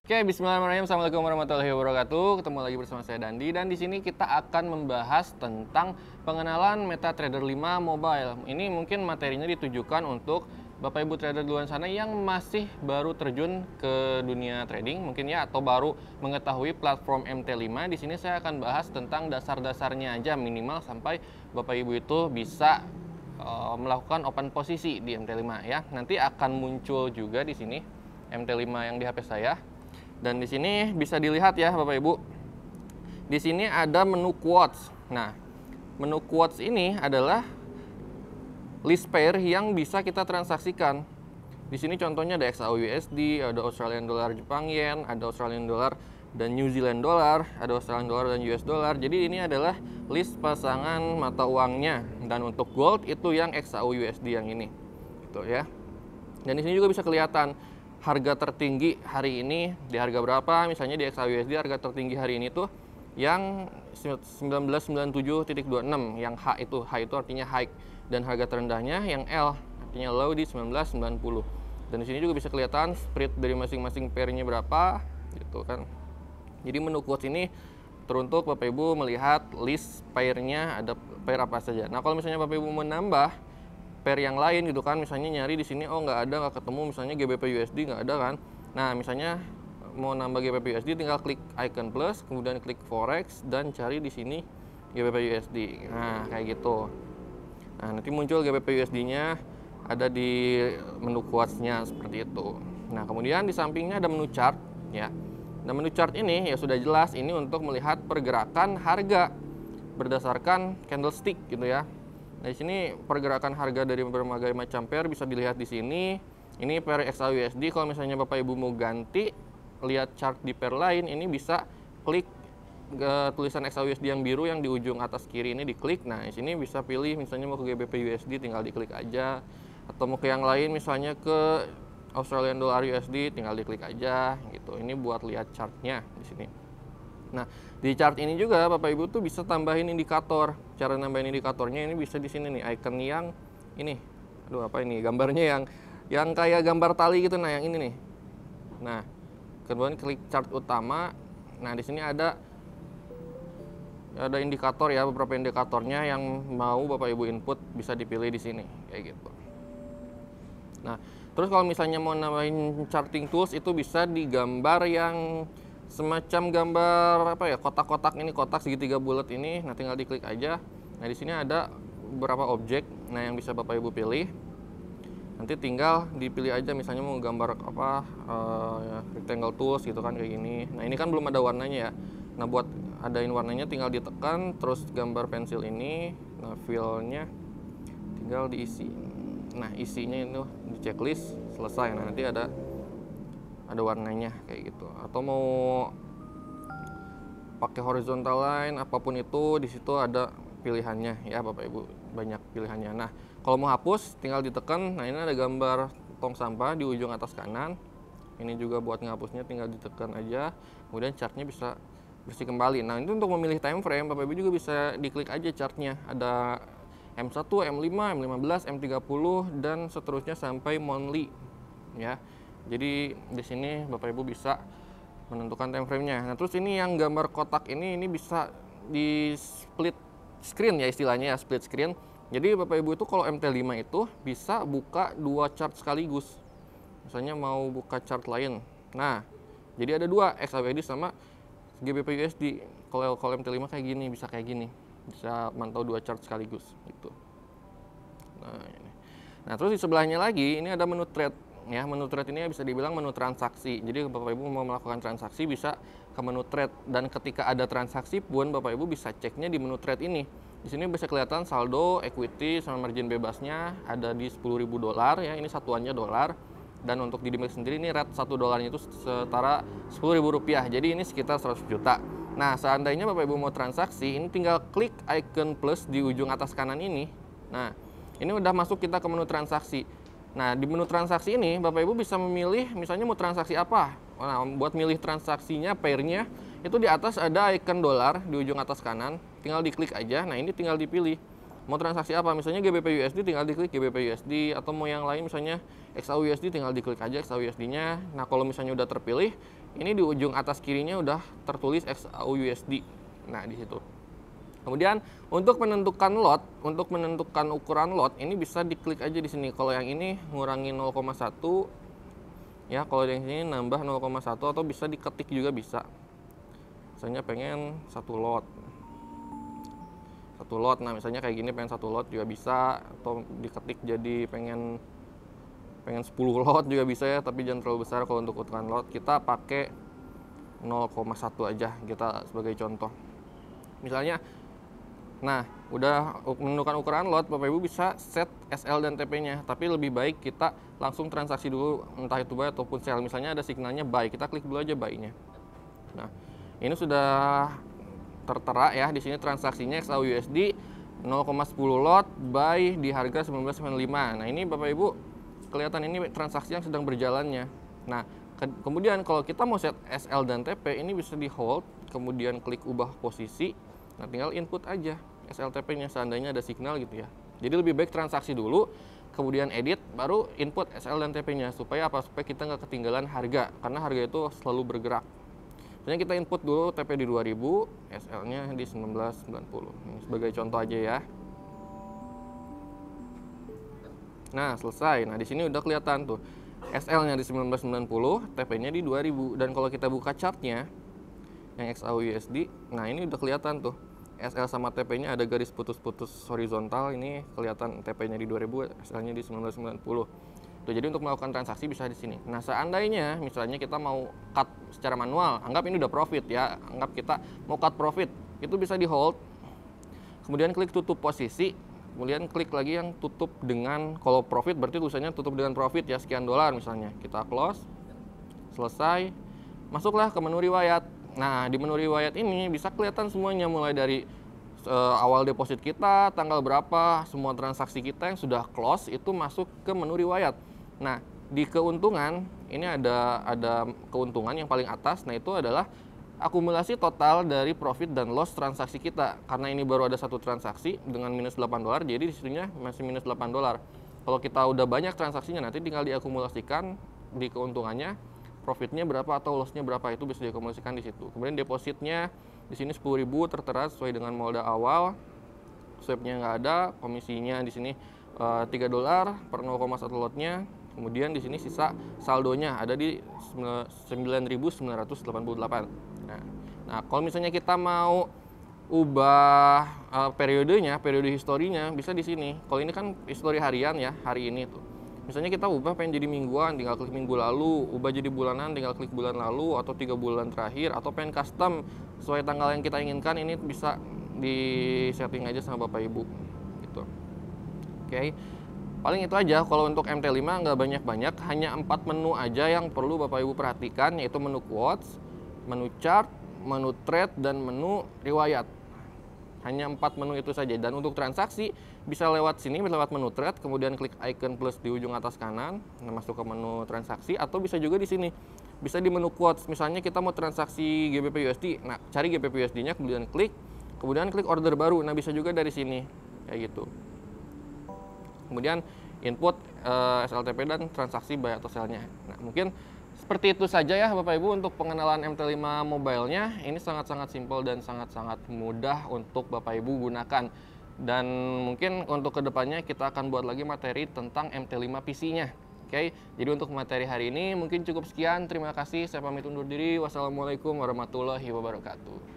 Oke, bismillahirrahmanirrahim. Assalamualaikum warahmatullahi wabarakatuh. Ketemu lagi bersama saya Dandi dan di sini kita akan membahas tentang pengenalan MetaTrader 5 Mobile. Ini mungkin materinya ditujukan untuk Bapak Ibu trader di luar sana yang masih baru terjun ke dunia trading mungkin ya, atau baru mengetahui platform MT5. Di sini saya akan bahas tentang dasar-dasarnya aja minimal sampai Bapak Ibu itu bisa melakukan open posisi di MT5 ya. Nanti akan muncul juga di sini MT5 yang di HP saya. Dan di sini bisa dilihat ya Bapak Ibu. Di sini ada menu quotes. Nah, menu quotes ini adalah list pair yang bisa kita transaksikan. Di sini contohnya ada XAUUSD, ada Australian Dollar Jepang Yen, ada Australian Dollar dan New Zealand Dollar, ada Australian Dollar dan US Dollar. Jadi ini adalah list pasangan mata uangnya. Dan untuk gold itu yang XAUUSD yang ini. Gitu ya. Dan di sini juga bisa kelihatan harga tertinggi hari ini di harga berapa. Misalnya di XAUUSD harga tertinggi hari ini tuh yang 1997.26, yang H itu artinya high, dan harga terendahnya yang L artinya low di 1990. Dan di sini juga bisa kelihatan spread dari masing-masing pairnya berapa gitu kan. Jadi menu quotes ini teruntuk Bapak Ibu melihat list pairnya ada pair apa saja. Nah, kalau misalnya Bapak Ibu menambah pair yang lain gitu kan, misalnya nyari di sini nggak ketemu, misalnya GBP USD nggak ada kan. Nah, misalnya mau nambah GBP USD tinggal klik icon plus, kemudian klik forex dan cari di sini GBP USD. Nah, kayak gitu. Nah, nanti muncul GBP USD-nya ada di menu quotes-nya seperti itu. Nah, kemudian di sampingnya ada menu chart ya. Nah, menu chart ini ya sudah jelas ini untuk melihat pergerakan harga berdasarkan candlestick gitu ya. Nah, di sini pergerakan harga dari berbagai macam pair bisa dilihat di sini. Ini pair XAUUSD. Kalau misalnya Bapak Ibu mau ganti, lihat chart di pair lain, ini bisa klik tulisan XAUUSD yang biru yang di ujung atas kiri ini diklik. Nah, di sini bisa pilih misalnya mau ke GBP USD tinggal diklik aja, atau mau ke yang lain misalnya ke Australian Dollar USD tinggal diklik aja gitu. Ini buat lihat chartnya di sini. Nah, di chart ini juga Bapak Ibu tuh bisa tambahin indikator. Cara nambahin indikatornya ini bisa di sini nih, icon yang ini. Aduh, apa ini? Gambarnya yang kayak gambar tali gitu, nah yang ini nih. Nah, kemudian klik chart utama. Nah, di sini ada indikator ya, beberapa indikatornya yang mau Bapak Ibu input bisa dipilih di sini kayak gitu. Nah, terus kalau misalnya mau nambahin charting tools itu bisa digambar yang semacam gambar apa ya, kotak-kotak ini, kotak segitiga bulat ini. Nah, tinggal diklik aja. Nah, di sini ada beberapa objek yang bisa Bapak Ibu pilih. Nanti tinggal dipilih aja misalnya mau gambar apa, rectangle tools gitu kan kayak gini. Nah, ini kan belum ada warnanya ya. Nah, buat adain warnanya tinggal ditekan, terus gambar pensil ini, nah fill-nya tinggal diisi. Nah, isinya itu di checklist selesai. Nah, nanti ada warnanya kayak gitu. Atau mau pakai horizontal line apapun itu, di situ ada pilihannya ya Bapak Ibu, banyak pilihannya. Nah, kalau mau hapus tinggal ditekan. Nah, ini ada gambar tong sampah di ujung atas kanan. Ini juga buat ngapusnya tinggal ditekan aja. Kemudian chartnya bisa bersih kembali. Nah, itu untuk memilih time frame Bapak Ibu juga bisa diklik aja chartnya. Ada M1, M5, M15, M30 dan seterusnya sampai monthly ya. Jadi di sini Bapak Ibu bisa menentukan time frame-nya. Nah, terus ini yang gambar kotak ini bisa di split screen ya istilahnya ya, split screen. Jadi Bapak Ibu itu kalau MT5 itu bisa buka dua chart sekaligus. Misalnya mau buka chart lain. Nah, jadi ada dua, XAUUSD sama GBP USD. Kalau MT5 kayak gini, bisa kayak gini. Bisa mantau dua chart sekaligus gitu. Nah, ini. Nah, terus di sebelahnya lagi ini ada menu trade. Ya, menu trade ini bisa dibilang menu transaksi. Jadi Bapak Ibu mau melakukan transaksi bisa ke menu trade, dan ketika ada transaksi pun Bapak Ibu bisa ceknya di menu trade ini. Di sini bisa kelihatan saldo, equity sama margin bebasnya ada di 10.000 dolar ya. Ini satuannya dolar. Dan untuk di Dimex sendiri ini rate 1 dolarnya itu setara 10.000 rupiah. Jadi ini sekitar 100 juta. Nah, seandainya Bapak Ibu mau transaksi, ini tinggal klik icon plus di ujung atas kanan ini. Nah, ini udah masuk kita ke menu transaksi. Nah, di menu transaksi ini Bapak Ibu bisa memilih misalnya mau transaksi apa. Nah, buat milih transaksinya, pairnya, itu di atas ada icon dolar di ujung atas kanan. Tinggal diklik aja. Nah, ini tinggal dipilih. Mau transaksi apa? Misalnya GBP USD tinggal diklik GBP USD, atau mau yang lain misalnya XAUUSD tinggal diklik aja XAUUSD-nya. Nah, kalau misalnya udah terpilih, Ini di ujung atas kirinya udah tertulis XAUUSD. Nah, di situ. Kemudian untuk menentukan lot, untuk menentukan ukuran lot, ini bisa diklik aja di sini. Kalau yang ini ngurangi 0,1 ya, kalau yang ini nambah 0,1 atau bisa diketik juga bisa. Misalnya pengen satu lot. Nah misalnya kayak gini pengen satu lot juga bisa, atau diketik jadi pengen 10 lot juga bisa ya, tapi jangan terlalu besar. Kalau untuk ukuran lot kita pakai 0,1 aja kita sebagai contoh. Misalnya, nah udah menentukan ukuran lot, Bapak Ibu bisa set SL dan TP-nya. Tapi lebih baik kita langsung transaksi dulu, entah itu buy ataupun sell. Misalnya ada signalnya buy, kita klik dulu aja buy-nya. Nah, ini sudah tertera ya di sini transaksinya XAUUSD 0,10 lot buy di harga 1995. Nah, ini Bapak Ibu kelihatan ini transaksi yang sedang berjalannya. Nah, kemudian kalau kita mau set SL dan TP, ini bisa di hold, kemudian klik ubah posisi. Nah, tinggal input aja SL TP-nya seandainya ada signal gitu ya. Jadi lebih baik transaksi dulu, kemudian edit, baru input SL dan TP-nya. Supaya apa? Supaya kita nggak ketinggalan harga, karena harga itu selalu bergerak. Misalnya kita input dulu TP di 2000, SL-nya di 1990. Ini sebagai contoh aja ya. Nah, selesai. Nah, di sini udah kelihatan tuh. SL-nya di 1990, TP-nya di 2000. Dan kalau kita buka chart-nya yang XAUUSD, nah ini udah kelihatan tuh. SL sama TP-nya ada garis putus-putus horizontal, ini kelihatan TP-nya di 2000, SL-nya di 1990. Tuh, jadi untuk melakukan transaksi bisa di sini. Nah, seandainya misalnya kita mau cut secara manual, anggap ini udah profit ya, anggap kita mau cut profit, itu bisa di hold. Kemudian klik tutup posisi. Kemudian klik lagi yang tutup dengan, kalau profit berarti tulisannya tutup dengan profit ya, sekian dolar misalnya. Kita close, selesai, masuklah ke menu riwayat. Nah, di menu riwayat ini bisa kelihatan semuanya, mulai dari awal deposit kita, tanggal berapa, semua transaksi kita yang sudah close itu masuk ke menu riwayat. Nah, di keuntungan, ini ada keuntungan yang paling atas, nah itu adalah akumulasi total dari profit dan loss transaksi kita. Karena ini baru ada satu transaksi dengan minus 8 dolar, jadi disininya masih minus 8 dolar. Kalau kita udah banyak transaksinya, nanti tinggal diakumulasikan di keuntungannya, profitnya berapa atau lossnya berapa, itu bisa diakumulasikan di situ. Kemudian depositnya di sini 10.000 tertera sesuai dengan modal awal, swapnya nggak ada, komisinya di sini 3 dolar per 0,1 lotnya. Kemudian di sini sisa saldonya ada di 9.988. Nah, kalau misalnya kita mau ubah periodenya, periode historinya bisa di sini. Kalau ini kan histori harian ya, hari ini tuh. Misalnya kita ubah pengen jadi mingguan, tinggal klik minggu lalu, ubah jadi bulanan, tinggal klik bulan lalu, atau 3 bulan terakhir, atau pengen custom sesuai tanggal yang kita inginkan, ini bisa di setting aja sama Bapak Ibu gitu. Oke. Paling itu aja. Kalau untuk MT5 nggak banyak-banyak, hanya 4 menu aja yang perlu Bapak Ibu perhatikan, yaitu menu quotes, menu chart, menu trade, dan menu riwayat. Hanya 4 menu itu saja. Dan untuk transaksi bisa lewat sini, lewat menu trade, kemudian klik icon plus di ujung atas kanan, masuk ke menu transaksi, atau bisa juga di sini. Bisa di menu quotes, misalnya kita mau transaksi GBP USD, nah cari GBP USD-nya, kemudian klik order baru. Nah, bisa juga dari sini kayak gitu. Kemudian input SLTP dan transaksi buy atau sell-nya. Nah, mungkin seperti itu saja ya Bapak Ibu untuk pengenalan MT5 mobile-nya. Ini sangat-sangat simpel dan sangat-sangat mudah untuk Bapak Ibu gunakan. Dan mungkin untuk kedepannya kita akan buat lagi materi tentang MT5 PC-nya. Oke, jadi untuk materi hari ini mungkin cukup sekian. Terima kasih, saya pamit undur diri. Wassalamualaikum warahmatullahi wabarakatuh.